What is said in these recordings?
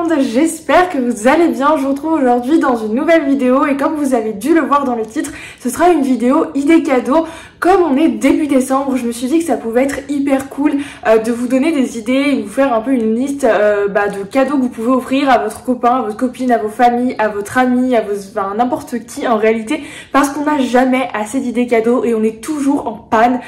monde, j'espère que vous allez bien. Je vous retrouve aujourd'hui dans une nouvelle vidéo et comme vous avez dû le voir dans le titre, ce sera une vidéo idée cadeau. Comme on est début décembre, je me suis dit que ça pouvait être hyper cool de vous donner des idées et vous faire un peu une liste de cadeaux que vous pouvez offrir à votre copain, à votre copine, à vos familles, à votre ami, à n'importe qui en réalité, parce qu'on n'a jamais assez d'idées cadeaux et on est toujours en panne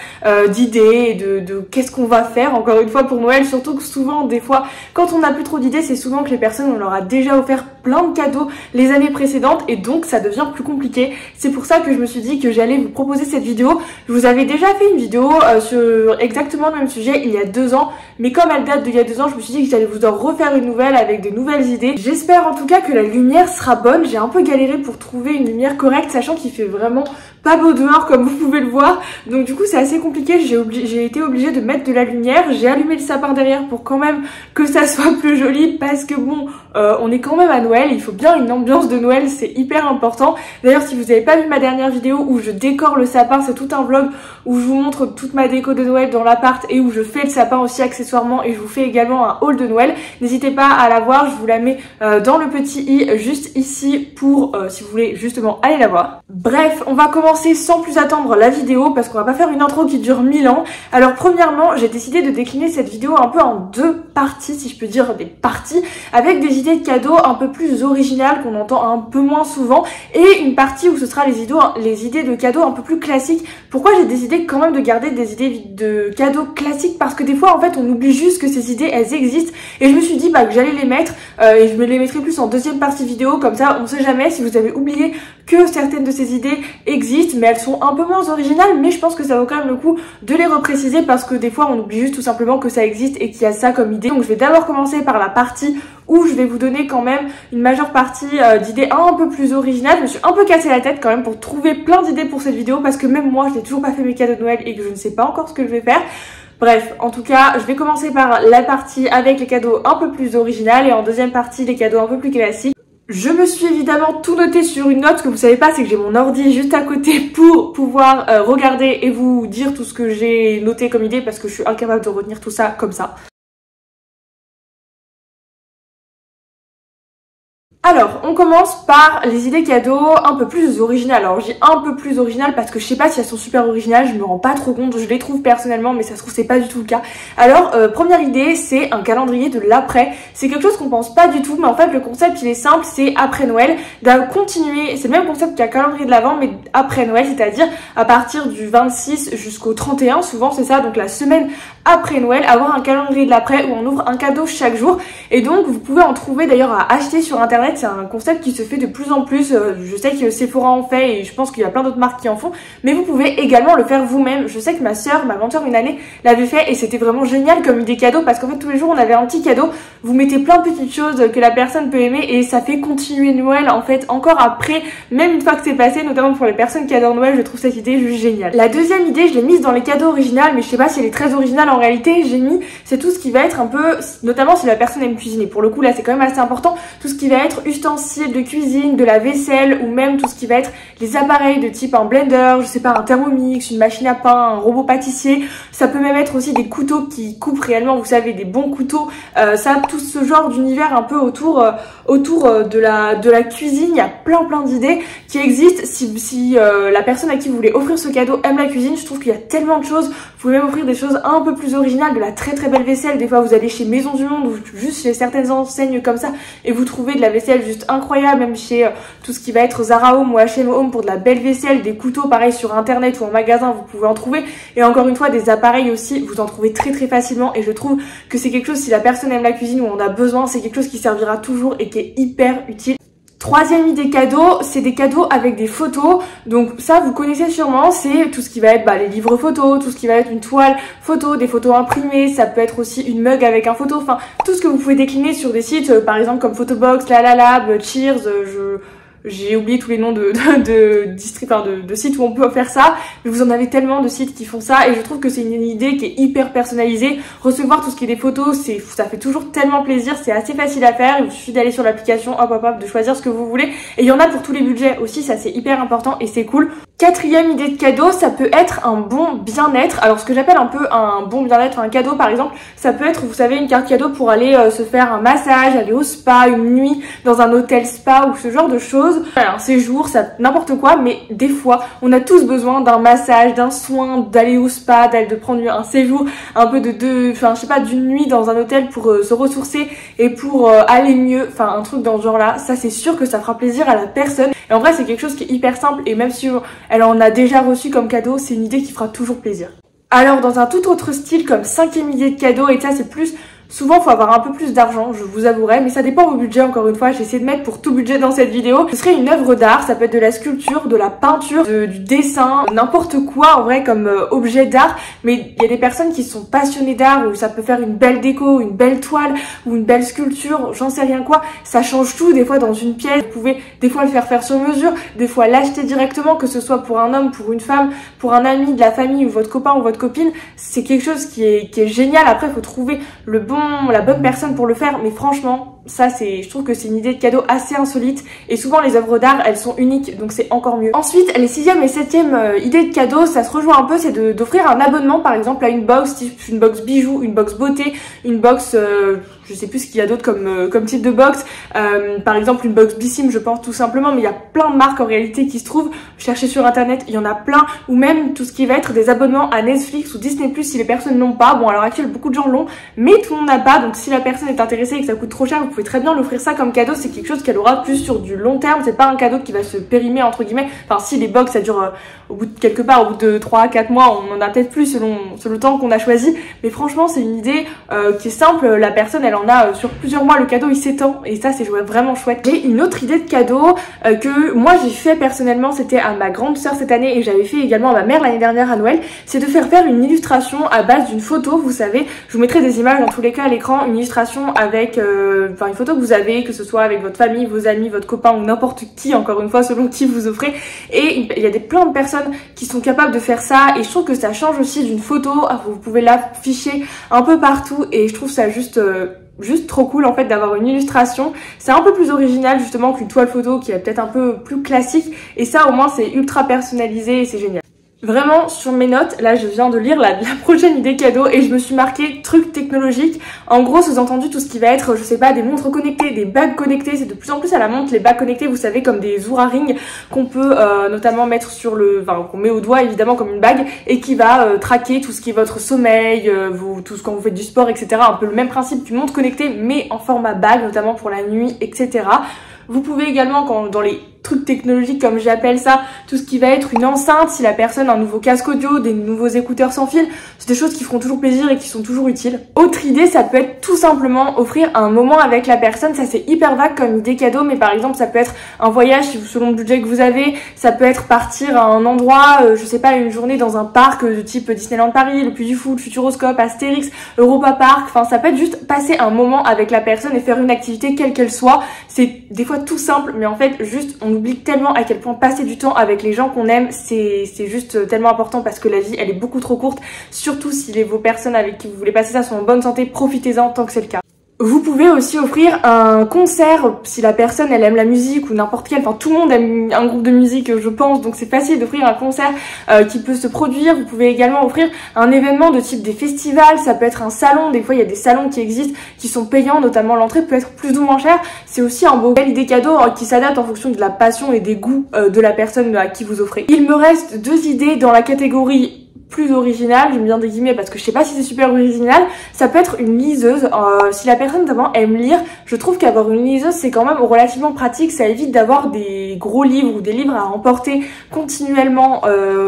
d'idées et de qu'est-ce qu'on va faire encore une fois pour Noël, surtout que souvent des fois quand on n'a plus trop d'idées, c'est souvent que les personnes on leur a déjà offert plein de cadeaux les années précédentes et donc ça devient plus compliqué. C'est pour ça que je me suis dit que j'allais vous proposer cette vidéo. Je vous avais déjà fait une vidéo sur exactement le même sujet il y a 2 ans, mais comme elle date d'il y a 2 ans, je me suis dit que j'allais vous en refaire une nouvelle avec de nouvelles idées. J'espère en tout cas que la lumière sera bonne. J'ai un peu galéré pour trouver une lumière correcte, sachant qu'il fait vraiment pas beau dehors comme vous pouvez le voir, donc du coup c'est assez compliqué. J'ai été obligée de mettre de la lumière. J'ai allumé le sapin derrière pour quand même que ça soit plus joli, parce que bon, on est quand même à Noël, il faut bien une ambiance de Noël, c'est hyper important. D'ailleurs si vous n'avez pas vu ma dernière vidéo où je décore le sapin, c'est tout un vlog où je vous montre toute ma déco de Noël dans l'appart et où je fais le sapin aussi accessoirement, et je vous fais également un haul de Noël. N'hésitez pas à la voir, je vous la mets dans le petit i juste ici pour si vous voulez justement aller la voir. Bref, on va commencer sans plus attendre la vidéo parce qu'on va pas faire une intro qui dure 1000 ans. Alors premièrement, j'ai décidé de décliner cette vidéo un peu en 2 parties, si je peux dire des parties, avec des idées de cadeaux un peu plus originales qu'on entend un peu moins souvent, et une partie où ce sera les idées de cadeaux un peu plus classiques. Pourquoi j'ai décidé quand même de garder des idées de cadeaux classiques? Parce que des fois en fait on oublie juste que ces idées elles existent, et je me suis dit que j'allais les mettre et je me les mettrai plus en deuxième partie vidéo, comme ça on sait jamais si vous avez oublié que certaines de ces idées existent, mais elles sont un peu moins originales, mais je pense que ça vaut quand même le coup de les repréciser parce que des fois on oublie juste tout simplement que ça existe et qu'il y a ça comme idée. Donc je vais d'abord commencer par la partie où je vais vous donner quand même une majeure partie d'idées un peu plus originales. Je me suis un peu cassé la tête quand même pour trouver plein d'idées pour cette vidéo, parce que même moi je n'ai toujours pas fait mes cadeaux de Noël et que je ne sais pas encore ce que je vais faire. Bref, en tout cas, je vais commencer par la partie avec les cadeaux un peu plus originales et en deuxième partie les cadeaux un peu plus classiques. Je me suis évidemment tout noté sur une note. Ce que vous savez pas, c'est que j'ai mon ordi juste à côté pour pouvoir regarder et vous dire tout ce que j'ai noté comme idée, parce que je suis incapable de retenir tout ça comme ça. Alors, on commence par les idées cadeaux un peu plus originales. Alors, j'ai un peu plus originales parce que je sais pas si elles sont super originales, je me rends pas trop compte, je les trouve personnellement, mais ça se trouve c'est pas du tout le cas. Alors, première idée, c'est un calendrier de l'après. C'est quelque chose qu'on pense pas du tout, mais en fait le concept il est simple, c'est après Noël, de continuer, c'est le même concept qu'un calendrier de l'Avent, mais après Noël, c'est-à-dire à partir du 26 jusqu'au 31, souvent c'est ça, donc la semaine après Noël, avoir un calendrier de l'après où on ouvre un cadeau chaque jour. Et donc vous pouvez en trouver d'ailleurs à acheter sur internet. C'est un concept qui se fait de plus en plus. Je sais que Sephora en fait et je pense qu'il y a plein d'autres marques qui en font, mais vous pouvez également le faire vous-même. Je sais que ma grande sœur une année l'avait fait et c'était vraiment génial comme idée cadeau, parce qu'en fait tous les jours on avait un petit cadeau, vous mettez plein de petites choses que la personne peut aimer et ça fait continuer Noël en fait encore après, même une fois que c'est passé, notamment pour les personnes qui adorent Noël. Je trouve cette idée juste géniale. La deuxième idée, je l'ai mise dans les cadeaux originales, mais je sais pas si elle est très originale en réalité. J'ai mis, c'est tout ce qui va être un peu, notamment si la personne aime cuisiner, pour le coup là c'est quand même assez important, tout ce qui va être ustensiles de cuisine, de la vaisselle, ou même tout ce qui va être les appareils de type un blender, je sais pas, un thermomix, une machine à pain, un robot pâtissier. Ça peut même être aussi des couteaux qui coupent réellement, vous savez, des bons couteaux. Ça, tout ce genre d'univers un peu autour de la cuisine. Il y a plein d'idées qui existent. Si la personne à qui vous voulez offrir ce cadeau aime la cuisine, je trouve qu'il y a tellement de choses. Vous pouvez même offrir des choses un peu plus originales, de la très belle vaisselle. Des fois vous allez chez Maison du Monde ou juste chez certaines enseignes comme ça et vous trouvez de la vaisselle juste incroyable, même chez tout ce qui va être Zara Home ou H&M Home pour de la belle vaisselle. Des couteaux pareil sur internet ou en magasin vous pouvez en trouver, et encore une fois des appareils aussi, vous en trouvez très facilement, et je trouve que c'est quelque chose, si la personne aime la cuisine ou en a besoin, c'est quelque chose qui servira toujours et qui est hyper utile. Troisième idée cadeau, c'est des cadeaux avec des photos. Donc ça vous connaissez sûrement, c'est tout ce qui va être les livres photos, tout ce qui va être une toile photo, des photos imprimées. Ça peut être aussi une mug avec un photo, enfin tout ce que vous pouvez décliner sur des sites par exemple comme Photobox, Lalab, Cheers, j'ai oublié tous les noms de sites où on peut faire ça, mais vous en avez tellement de sites qui font ça, et je trouve que c'est une idée qui est hyper personnalisée. Recevoir tout ce qui est des photos, ça fait toujours tellement plaisir, c'est assez facile à faire, il vous suffit d'aller sur l'application, hop, de choisir ce que vous voulez, et il y en a pour tous les budgets aussi, ça c'est hyper important et c'est cool. Quatrième idée de cadeau, ça peut être un bon bien-être. Alors ce que j'appelle un peu un bon bien-être, un cadeau par exemple, ça peut être, vous savez, une carte cadeau pour aller se faire un massage, aller au spa, une nuit dans un hôtel spa ou ce genre de choses. Voilà, un séjour, ça n'importe quoi, mais des fois, on a tous besoin d'un massage, d'un soin, d'aller au spa, de prendre un séjour, un peu enfin je sais pas, d'une nuit dans un hôtel pour se ressourcer et pour aller mieux, enfin un truc dans ce genre-là. Ça c'est sûr que ça fera plaisir à la personne. Et en vrai, c'est quelque chose qui est hyper simple et même si elle en a déjà reçu comme cadeau, c'est une idée qui fera toujours plaisir. Alors dans un tout autre style comme cinquième idée de cadeau, et ça c'est plus... Souvent, faut avoir un peu plus d'argent, je vous avouerai, mais ça dépend de vos budgets, encore une fois. J'ai essayé de mettre pour tout budget dans cette vidéo. Ce serait une œuvre d'art, ça peut être de la sculpture, de la peinture, du dessin, n'importe quoi en vrai comme objet d'art. Mais il y a des personnes qui sont passionnées d'art, où ça peut faire une belle déco, une belle toile ou une belle sculpture, j'en sais rien quoi. Ça change tout, des fois dans une pièce. Vous pouvez des fois le faire sur mesure, des fois l'acheter directement, que ce soit pour un homme, pour une femme, pour un ami, de la famille ou votre copain ou votre copine. C'est quelque chose qui est génial. Après, il faut trouver la bonne personne pour le faire, mais franchement ça je trouve que c'est une idée de cadeau assez insolite et souvent les œuvres d'art elles sont uniques donc c'est encore mieux. Ensuite les 6e et 7e idées de cadeau, ça se rejoint un peu, c'est d'offrir un abonnement par exemple à une box, type une box bijoux, une box beauté, une box je sais plus ce qu'il y a d'autre comme type de box, par exemple une box Bissim je pense tout simplement, mais il y a plein de marques en réalité qui se trouvent, cherchez sur internet, il y en a plein, ou même tout ce qui va être des abonnements à Netflix ou Disney+ si les personnes n'ont pas. Bon à l'heure actuelle beaucoup de gens l'ont, mais tout le monde n'a pas, donc si la personne est intéressée et que ça coûte trop cher, vous pouvez très bien l'offrir ça comme cadeau. C'est quelque chose qu'elle aura plus sur du long terme, c'est pas un cadeau qui va se périmer entre guillemets, enfin si les box ça dure au bout de 3 à 4 mois, on en a peut-être plus selon le temps qu'on a choisi, mais franchement c'est une idée qui est simple, la personne elle en a sur plusieurs mois, le cadeau il s'étend et ça c'est vraiment chouette. J'ai une autre idée de cadeau que moi j'ai fait personnellement, c'était à ma grande sœur cette année et j'avais fait également à ma mère l'année dernière à Noël, c'est de faire une illustration à base d'une photo. Vous savez, je vous mettrai des images dans tous les cas à l'écran, une illustration avec une photo que vous avez, que ce soit avec votre famille, vos amis, votre copain ou n'importe qui, encore une fois selon qui vous offrez, et il y a plein de personnes qui sont capables de faire ça et je trouve que ça change aussi d'une photo. Vous pouvez l'afficher un peu partout et je trouve ça juste trop cool en fait d'avoir une illustration. C'est un peu plus original justement qu'une toile photo qui est peut-être un peu plus classique et ça au moins c'est ultra personnalisé et c'est génial. Vraiment sur mes notes, là je viens de lire la prochaine idée cadeau et je me suis marqué trucs technologiques. En gros sous-entendu tout ce qui va être, je sais pas, des montres connectées, des bagues connectées, c'est de plus en plus à la mode les bagues connectées, vous savez, comme des Oura Ring qu'on peut notamment mettre sur qu'on met au doigt évidemment comme une bague et qui va traquer tout ce qui est votre sommeil, tout ce quand vous faites du sport, etc. Un peu le même principe qu'une montre connectée mais en format bague, notamment pour la nuit, etc. Vous pouvez également, dans les trucs technologiques comme j'appelle ça, tout ce qui va être une enceinte, si la personne a un nouveau casque audio, des nouveaux écouteurs sans fil, c'est des choses qui feront toujours plaisir et qui sont toujours utiles. Autre idée, ça peut être tout simplement offrir un moment avec la personne. Ça c'est hyper vague comme idée cadeau, mais par exemple ça peut être un voyage selon le budget que vous avez, ça peut être partir à un endroit, je sais pas, une journée dans un parc de type Disneyland Paris, le Puy du Fou, le Futuroscope, Astérix, Europa Park, enfin ça peut être juste passer un moment avec la personne et faire une activité quelle qu'elle soit. C'est des fois tout simple, mais en fait juste on oublie tellement à quel point passer du temps avec les gens qu'on aime c'est juste tellement important parce que la vie elle est beaucoup trop courte, surtout si vos personnes avec qui vous voulez passer ça sont en bonne santé, profitez-en tant que c'est le cas. Vous pouvez aussi offrir un concert si la personne elle aime la musique ou n'importe quelle, enfin tout le monde aime un groupe de musique je pense, donc c'est facile d'offrir un concert qui peut se produire. Vous pouvez également offrir un événement de type des festivals, ça peut être un salon, des fois il y a des salons qui existent qui sont payants, notamment l'entrée peut être plus ou moins chère. C'est aussi un beau idée cadeau qui s'adapte en fonction de la passion et des goûts de la personne à qui vous offrez. Il me reste 2 idées dans la catégorie plus original, j'aime bien des guillemets parce que je sais pas si c'est super original. Ça peut être une liseuse, si la personne notamment aime lire, je trouve qu'avoir une liseuse c'est quand même relativement pratique, ça évite d'avoir des gros livres ou des livres à emporter continuellement,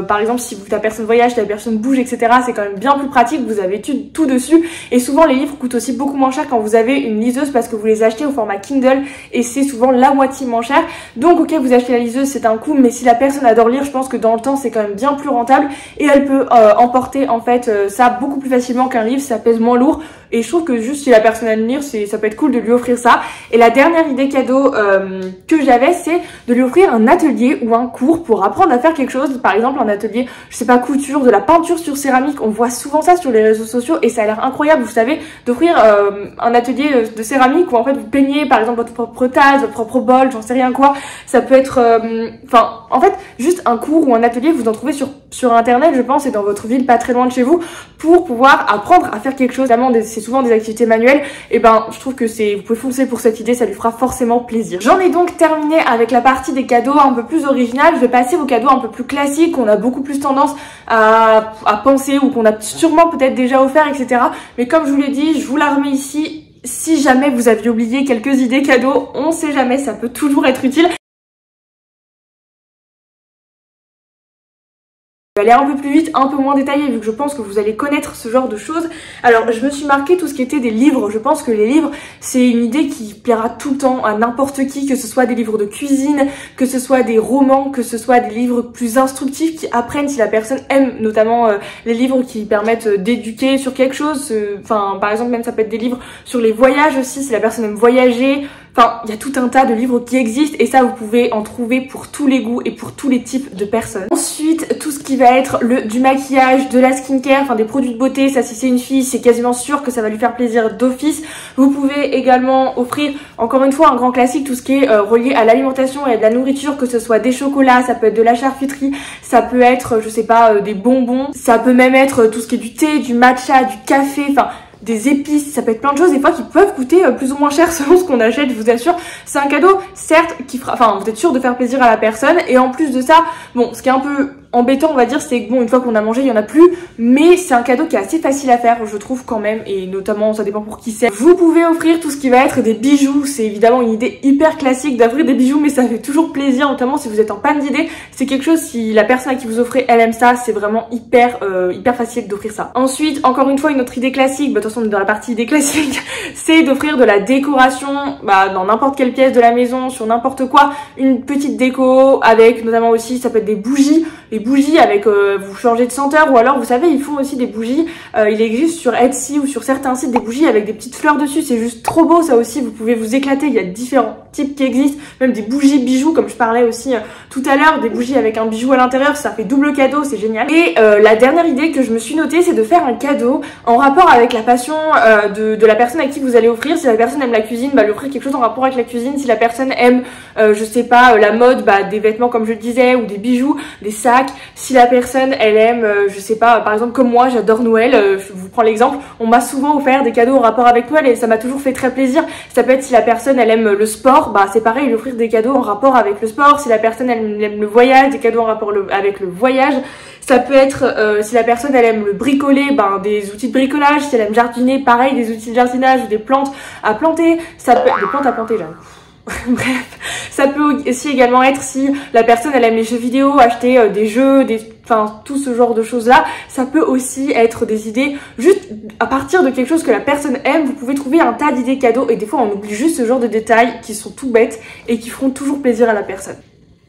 par exemple si la personne voyage, si la personne bouge, etc. c'est quand même bien plus pratique, vous avez tout dessus et souvent les livres coûtent aussi beaucoup moins cher quand vous avez une liseuse parce que vous les achetez au format Kindle et c'est souvent la moitié moins cher. Donc ok, vous achetez la liseuse, c'est un coût, mais si la personne adore lire, je pense que dans le temps c'est quand même bien plus rentable et elle peut emporter en fait ça beaucoup plus facilement qu'un livre, ça pèse moins lourd. et je trouve que juste si la personne aime lire, ça peut être cool de lui offrir ça. Et la dernière idée cadeau que j'avais, c'est de lui offrir un atelier ou un cours pour apprendre à faire quelque chose, par exemple un atelier, je sais pas, couture, de la peinture sur céramique. On voit souvent ça sur les réseaux sociaux et ça a l'air incroyable, vous savez, d'offrir un atelier de céramique où en fait vous peignez par exemple votre propre tasse, votre propre bol, j'en sais rien quoi. Ça peut être, en fait, juste un cours ou un atelier, vous en trouvez sur internet, je pense, et dans votre ville, pas très loin de chez vous, pour pouvoir apprendre à faire quelque chose. C'est souvent des activités manuelles, et ben je trouve que vous pouvez foncer pour cette idée, ça lui fera forcément plaisir. J'en ai donc terminé avec la partie des cadeaux un peu plus originales. Je vais passer aux cadeaux un peu plus classiques, qu'on a beaucoup plus tendance à penser, ou qu'on a sûrement peut-être déjà offert, etc. Mais comme je vous l'ai dit, je vous la remets ici. Si jamais vous aviez oublié quelques idées cadeaux, on sait jamais, ça peut toujours être utile. Je vais aller un peu plus vite, un peu moins détaillé, vu que je pense que vous allez connaître ce genre de choses. Alors, je me suis marqué tout ce qui était des livres. Je pense que les livres, c'est une idée qui plaira tout le temps à n'importe qui, que ce soit des livres de cuisine, que ce soit des romans, que ce soit des livres plus instructifs qui apprennent si la personne aime, notamment les livres qui permettent d'éduquer sur quelque chose. Par exemple, même ça peut être des livres sur les voyages aussi, si la personne aime voyager. Enfin, il y a tout un tas de livres qui existent et ça, vous pouvez en trouver pour tous les goûts et pour tous les types de personnes. Ensuite, tout ce qui va être du maquillage, de la skincare, enfin des produits de beauté, ça si c'est une fille, c'est quasiment sûr que ça va lui faire plaisir d'office. Vous pouvez également offrir, encore une fois, un grand classique, tout ce qui est relié à l'alimentation et à de la nourriture, que ce soit des chocolats, ça peut être de la charcuterie, ça peut être, je sais pas, des bonbons, ça peut même être tout ce qui est du thé, du matcha, du café, enfin des épices, ça peut être plein de choses des fois qui peuvent coûter plus ou moins cher selon ce qu'on achète, je vous assure. C'est un cadeau, certes, qui fera, vous êtes sûr de faire plaisir à la personne, et en plus de ça, bon, ce qui est un peu embêtant, on va dire, c'est que bon, une fois qu'on a mangé, il y en a plus, mais c'est un cadeau qui est assez facile à faire, je trouve quand même, et notamment, ça dépend pour qui c'est. Vous pouvez offrir tout ce qui va être des bijoux, c'est évidemment une idée hyper classique d'offrir des bijoux, mais ça fait toujours plaisir, notamment si vous êtes en panne d'idées. C'est quelque chose, si la personne à qui vous offrez, elle aime ça, c'est vraiment hyper facile d'offrir ça. Ensuite, encore une fois, une autre idée classique, de toute façon, on est dans la partie idée classique, c'est d'offrir de la décoration, dans n'importe quelle pièce de la maison, sur n'importe quoi, une petite déco, avec notamment aussi, ça peut être des bougies, avec vous changez de senteur, ou alors vous savez ils font aussi des bougies, il existe sur Etsy ou sur certains sites des bougies avec des petites fleurs dessus, c'est juste trop beau ça aussi, vous pouvez vous éclater, il y a différents types qui existent, même des bougies bijoux comme je parlais aussi tout à l'heure, des bougies avec un bijou à l'intérieur, ça fait double cadeau, c'est génial. Et la dernière idée que je me suis notée, c'est de faire un cadeau en rapport avec la passion de la personne à qui vous allez offrir. Si la personne aime la cuisine, lui offrir quelque chose en rapport avec la cuisine. Si la personne aime je sais pas, la mode, des vêtements comme je le disais, ou des bijoux, des sacs. Si la personne elle aime je sais pas, par exemple comme moi j'adore Noël, je vous prends l'exemple, on m'a souvent offert des cadeaux en rapport avec Noël et ça m'a toujours fait très plaisir. Ça peut être si la personne elle aime le sport, c'est pareil, lui offrir des cadeaux en rapport avec le sport. Si la personne elle aime le voyage, des cadeaux en rapport avec le voyage. Ça peut être si la personne elle aime le bricoler, des outils de bricolage. Si elle aime jardiner, pareil, des outils de jardinage ou des plantes à planter. Ça peut des plantes à planter, j'avoue. Bref, ça peut aussi également être si la personne elle aime les jeux vidéo, acheter des jeux, tout ce genre de choses là. Ça peut aussi être des idées juste à partir de quelque chose que la personne aime. Vous pouvez trouver un tas d'idées cadeaux et des fois on oublie juste ce genre de détails qui sont tout bêtes et qui feront toujours plaisir à la personne.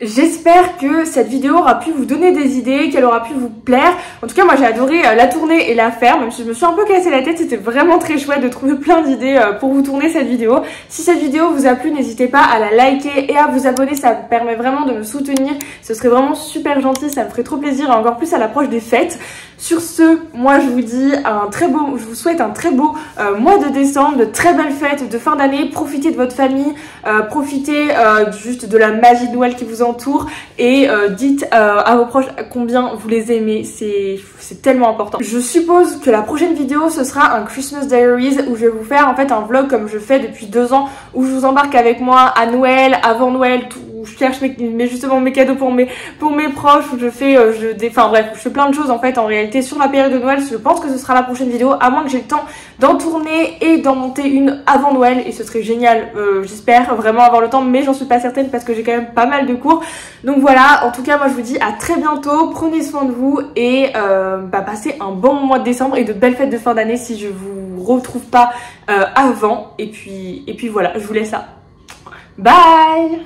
J'espère que cette vidéo aura pu vous donner des idées, qu'elle aura pu vous plaire. En tout cas, moi j'ai adoré la tourner et la faire, même si je me suis un peu cassé la tête, c'était vraiment très chouette de trouver plein d'idées pour vous tourner cette vidéo. Si cette vidéo vous a plu, n'hésitez pas à la liker et à vous abonner, ça me permet vraiment de me soutenir. Ce serait vraiment super gentil, ça me ferait trop plaisir, et encore plus à l'approche des fêtes. Sur ce, moi je vous dis je vous souhaite un très beau mois de décembre, de très belles fêtes de fin d'année. Profitez de votre famille, profitez juste de la magie de Noël qui vous entoure, et dites à vos proches combien vous les aimez, c'est tellement important. Je suppose que la prochaine vidéo ce sera un Christmas Diaries où je vais vous faire en fait un vlog comme je fais depuis 2 ans, où je vous embarque avec moi à Noël, avant Noël, où je cherche justement mes cadeaux pour mes proches, où je fais bref, je fais plein de choses en fait en réalité sur la période de Noël. Je pense que ce sera la prochaine vidéo, à moins que j'ai le temps d'en tourner et d'en monter une avant Noël, et ce serait génial, j'espère vraiment avoir le temps, mais j'en suis pas certaine parce que j'ai quand même pas mal de cours. Donc voilà, en tout cas moi je vous dis à très bientôt, prenez soin de vous et passez un bon mois de décembre et de belles fêtes de fin d'année si je vous retrouve pas avant, et puis voilà, je vous laisse ça. Bye.